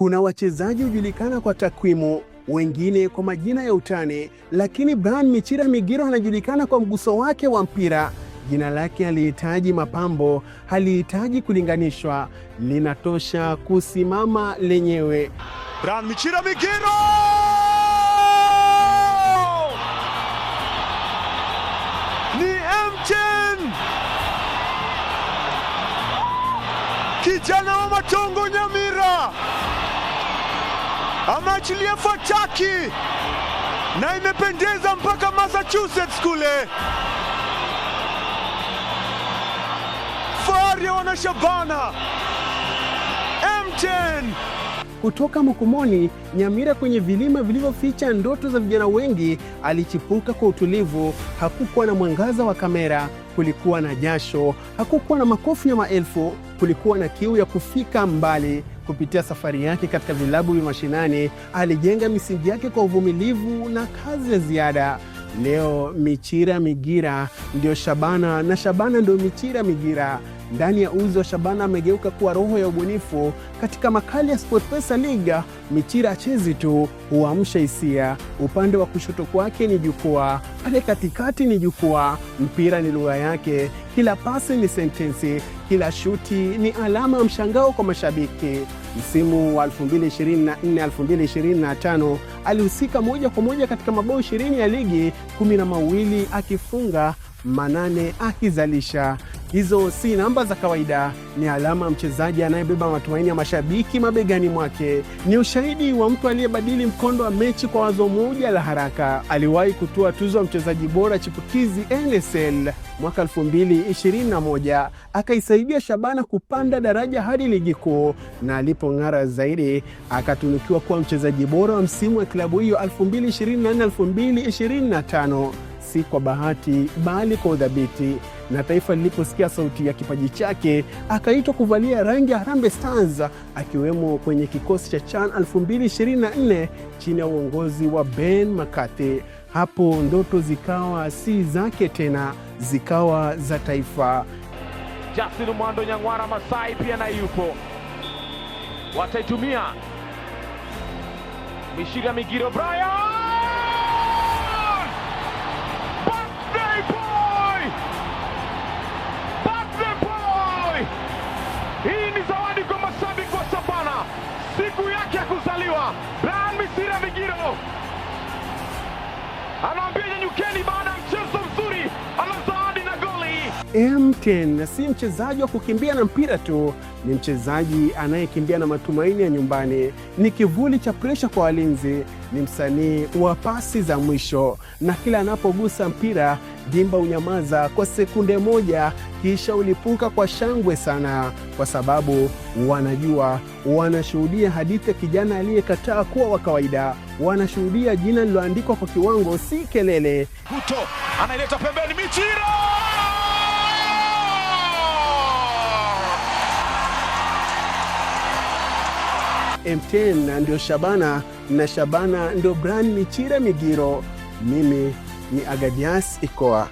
Kuna wachezaji hujulikana kwa takwimu, wengine kwa majina ya utani, lakini Brian Michira Migiro anajulikana kwa mguso wake wa mpira. Jina lake halihitaji mapambo, halihitaji kulinganishwa, linatosha kusimama lenyewe. Brian Michira Migiro! Ni M10! Kijana wa Matongo Nyamira ameachilia fataki na imependeza mpaka Massachusetts kule. Fahari ya wana Shabana, M10. Kutoka Mokomoni, Nyamira, kwenye vilima vilivyoficha ndoto za vijana wengi, alichipuka kwa utulivu. Hakukuwa na mwangaza wa kamera, kulikuwa na jasho. Hakukuwa na makofi ya maelfu, kulikuwa na kiu ya kufika mbali. Kupitia safari yake katika vilabu vya mashinani, alijenga misingi yake kwa uvumilivu na kazi ya ziada. Leo Michira Migira ndio Shabana na Shabana ndio Michira Migira. Ndani ya uzi wa Shabana amegeuka kuwa roho ya ubunifu. Katika makali ya SportPesa League, Michira achezi tu, huamsha hisia. Upande wa kushoto kwake ni jukwaa, pale katikati ni jukwaa. Mpira ni lugha yake, kila pasi ni sentensi, kila shuti ni alama ya mshangao kwa mashabiki. Msimu wa 2024-2025 alihusika moja kwa moja katika mabao 20 ya ligi, 12 akifunga, 8 akizalisha. Hizo si namba za kawaida, ni alama ya mchezaji anayebeba matumaini ya mashabiki mabegani mwake. Ni ushahidi wa mtu aliyebadili mkondo wa mechi kwa wazo moja la haraka. Aliwahi kutoa tuzo ya mchezaji bora chipukizi NSL mwaka 2021, akaisaidia Shabana kupanda daraja hadi ligi kuu, na alipong'ara zaidi akatunukiwa kuwa mchezaji bora wa msimu wa klabu hiyo 2024-2025. Si kwa bahati bali kwa udhabiti, na taifa liliposikia sauti ya kipaji chake akaitwa kuvalia rangi ya Harambee Stars, akiwemo kwenye kikosi cha CHAN 2024 chini ya uongozi wa Ben McCarthy. Hapo ndoto zikawa si zake tena, zikawa za taifa. Justin Mwando Nyang'wara Masai pia na yupo, wataitumia Michira Migiro. Brian! Hii ni zawadi kwa mashabiki wa Shabana, siku yake ya kuzaliwa. Brian Michira Migiro anaambia nyanyukeni baada ya mchezo mzuri, ana zawadi na goli. M10 si mchezaji wa kukimbia na mpira tu, ni mchezaji anayekimbia na matumaini ya nyumbani. Ni kivuli cha presha kwa walinzi, ni msanii wa pasi za mwisho, na kila anapogusa mpira dimba unyamaza kwa sekunde moja, kisha ulipuka kwa shangwe sana, kwa sababu wanajua wanashuhudia hadithi ya kijana aliyekataa kuwa wa kawaida. Wanashuhudia jina lililoandikwa kwa kiwango, si kelele. Kuto anaileta pembeni, Michira! M10 ndio Shabana na Shabana ndio Brian Michira Migiro. Mimi ni Agadias Ikoa.